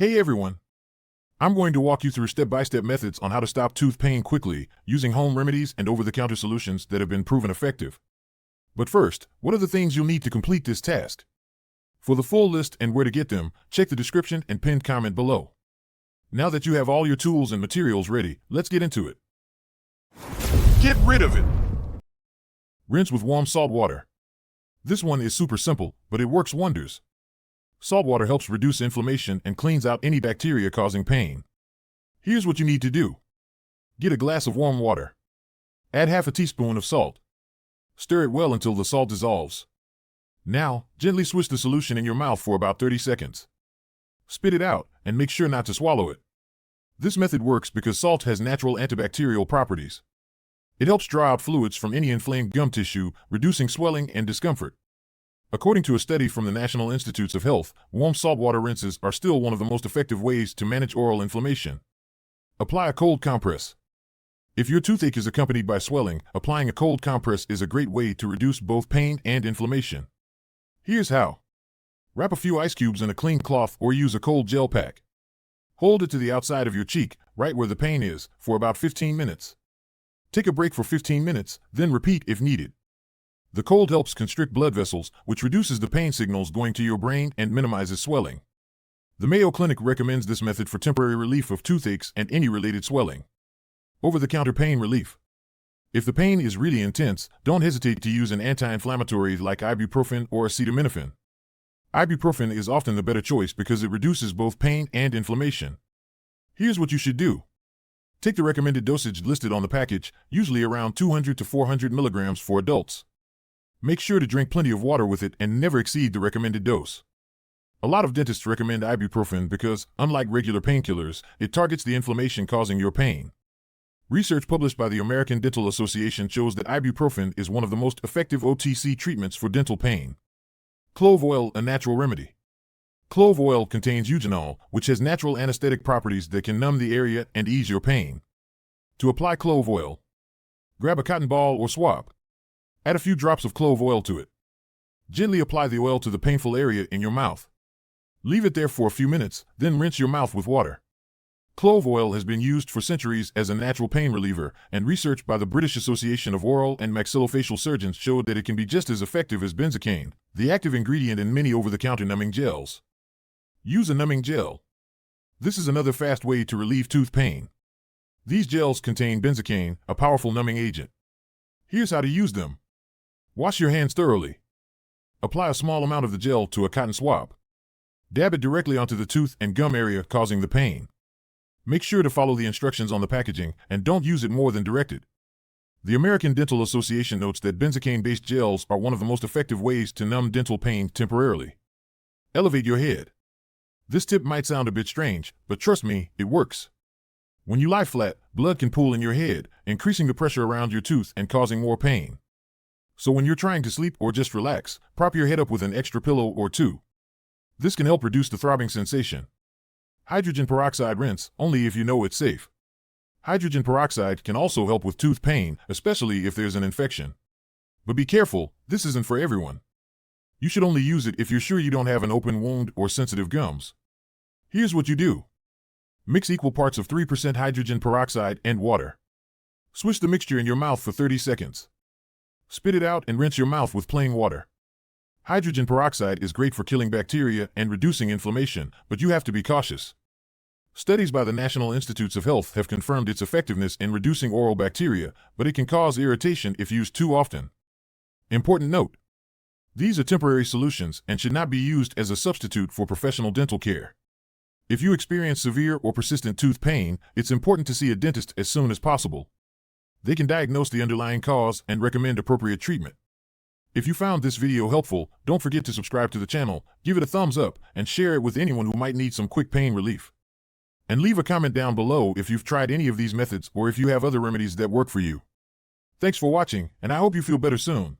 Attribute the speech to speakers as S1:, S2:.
S1: Hey everyone! I'm going to walk you through step-by-step methods on how to stop tooth pain quickly using home remedies and over-the-counter solutions that have been proven effective. But first, what are the things you'll need to complete this task? For the full list and where to get them, check the description and pinned comment below. Now that you have all your tools and materials ready, let's get into it. Get rid of it! Rinse with warm salt water. This one is super simple, but it works wonders. Salt water helps reduce inflammation and cleans out any bacteria causing pain. Here's what you need to do. Get a glass of warm water. Add half a teaspoon of salt. Stir it well until the salt dissolves. Now, gently swish the solution in your mouth for about 30 seconds. Spit it out, and make sure not to swallow it. This method works because salt has natural antibacterial properties. It helps draw out fluids from any inflamed gum tissue, reducing swelling and discomfort. According to a study from the National Institutes of Health, warm saltwater rinses are still one of the most effective ways to manage oral inflammation. Apply a cold compress. If your toothache is accompanied by swelling, applying a cold compress is a great way to reduce both pain and inflammation. Here's how. Wrap a few ice cubes in a clean cloth or use a cold gel pack. Hold it to the outside of your cheek, right where the pain is, for about 15 minutes. Take a break for 15 minutes, then repeat if needed. The cold helps constrict blood vessels, which reduces the pain signals going to your brain and minimizes swelling. The Mayo Clinic recommends this method for temporary relief of toothaches and any related swelling. Over-the-counter pain relief. If the pain is really intense, don't hesitate to use an anti-inflammatory like ibuprofen or acetaminophen. Ibuprofen is often the better choice because it reduces both pain and inflammation. Here's what you should do. Take the recommended dosage listed on the package, usually around 200 to 400 milligrams for adults. Make sure to drink plenty of water with it and never exceed the recommended dose. A lot of dentists recommend ibuprofen because, unlike regular painkillers, it targets the inflammation causing your pain. Research published by the American Dental Association shows that ibuprofen is one of the most effective OTC treatments for dental pain. Clove oil, a natural remedy. Clove oil contains eugenol, which has natural anesthetic properties that can numb the area and ease your pain. To apply clove oil, grab a cotton ball or swab. Add a few drops of clove oil to it. Gently apply the oil to the painful area in your mouth. Leave it there for a few minutes, then rinse your mouth with water. Clove oil has been used for centuries as a natural pain reliever, and research by the British Association of Oral and Maxillofacial Surgeons showed that it can be just as effective as benzocaine, the active ingredient in many over-the-counter numbing gels. Use a numbing gel. This is another fast way to relieve tooth pain. These gels contain benzocaine, a powerful numbing agent. Here's how to use them. Wash your hands thoroughly. Apply a small amount of the gel to a cotton swab. Dab it directly onto the tooth and gum area causing the pain. Make sure to follow the instructions on the packaging and don't use it more than directed. The American Dental Association notes that benzocaine-based gels are one of the most effective ways to numb dental pain temporarily. Elevate your head. This tip might sound a bit strange, but trust me, it works. When you lie flat, blood can pool in your head, increasing the pressure around your tooth and causing more pain. So when you're trying to sleep or just relax, prop your head up with an extra pillow or two. This can help reduce the throbbing sensation. Hydrogen peroxide rinse, only if you know it's safe. Hydrogen peroxide can also help with tooth pain, especially if there's an infection. But be careful, this isn't for everyone. You should only use it if you're sure you don't have an open wound or sensitive gums. Here's what you do. Mix equal parts of 3% hydrogen peroxide and water. Swish the mixture in your mouth for 30 seconds. Spit it out and rinse your mouth with plain water. Hydrogen peroxide is great for killing bacteria and reducing inflammation, but you have to be cautious. Studies by the National Institutes of Health have confirmed its effectiveness in reducing oral bacteria, but it can cause irritation if used too often. Important note: these are temporary solutions and should not be used as a substitute for professional dental care. If you experience severe or persistent tooth pain, it's important to see a dentist as soon as possible. They can diagnose the underlying cause and recommend appropriate treatment. If you found this video helpful, don't forget to subscribe to the channel, give it a thumbs up, and share it with anyone who might need some quick pain relief. And leave a comment down below if you've tried any of these methods or if you have other remedies that work for you. Thanks for watching, and I hope you feel better soon.